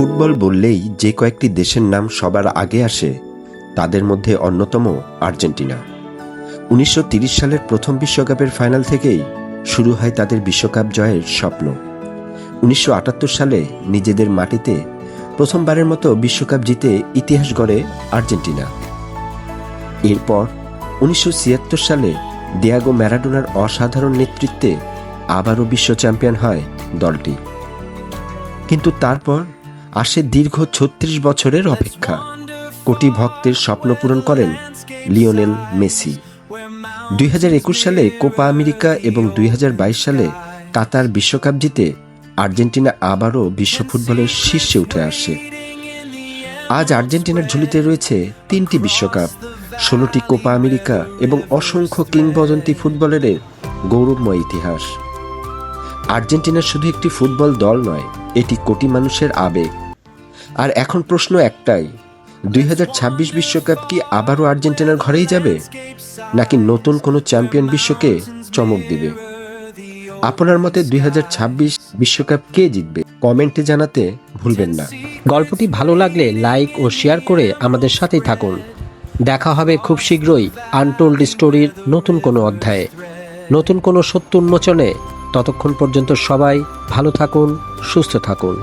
Football বললেই যে কয়েকটি দেশের নাম সবার আগে আসে তাদের মধ্যে অন্যতম আর্জেন্টিনা। ১৯৩০ সালের প্রথম বিশ্বকাপের ফাইনাল থেকেই শুরু হয় তাদের বিশ্বকাপ জয়ের স্বপ্ন। ১৯৭৮ সালে নিজেদের মাটিতে প্রথমবারের মতো বিশ্বকাপ জিতে ইতিহাস গড়ে আর্জেন্টিনা। এরপর ১৯৭৬ সালে দিয়েগো ম্যারাডোনার অসাধারণ নেতৃত্বে আবারও বিশ্ব চ্যাম্পিয়ন হয় দলটি। কিন্তু তারপর আসে দীর্ঘ ৩৬ বছরের অপেক্ষা। কোটি ভক্তের স্বপ্ন পূরণ করেন লিওনেল মেসি। ২০২১ সালে কোপা আমেরিকা এবং ২০২২ সালে কাতার বিশ্বকাপ জিতে আর্জেন্টিনা আবারও বিশ্ব ফুটবলের শীর্ষে উঠে আসে। আজ আর্জেন্টিনার ঝুলিতে রয়েছে ৩টি বিশ্বকাপ, ১৬টি কোপা আমেরিকা এবং অসংখ্য কিংবদন্তি ফুটবলারের গৌরবময় ইতিহাস। আর্জেন্টিনা শুধু একটি ফুটবল দল নয়, এটি কোটি মানুষের আবেগ। আর এখন প্রশ্ন একটাই, ২০২৬ বিশ্বকাপ কি আবারও আর্জেন্টিনার ঘরেই যাবে, নাকি নতুন কোনো চ্যাম্পিয়ন বিশ্বকে চমক দিবে? আপনার মতে ২০২৬ বিশ্বকাপ কে জিতবে? কমেন্টে জানাতে ভুলবেন না। গল্পটি ভালো লাগলে লাইক ও শেয়ার করে আমাদের সাথেই থাকুন। দেখা হবে খুব শীঘ্রই আনটোল্ড স্টোরির নতুন কোনো অধ্যায়ে, নতুন কোনো সত্য উন্মোচনে। ততক্ষণ পর্যন্ত সবাই ভালো থাকুন, সুস্থ থাকুন।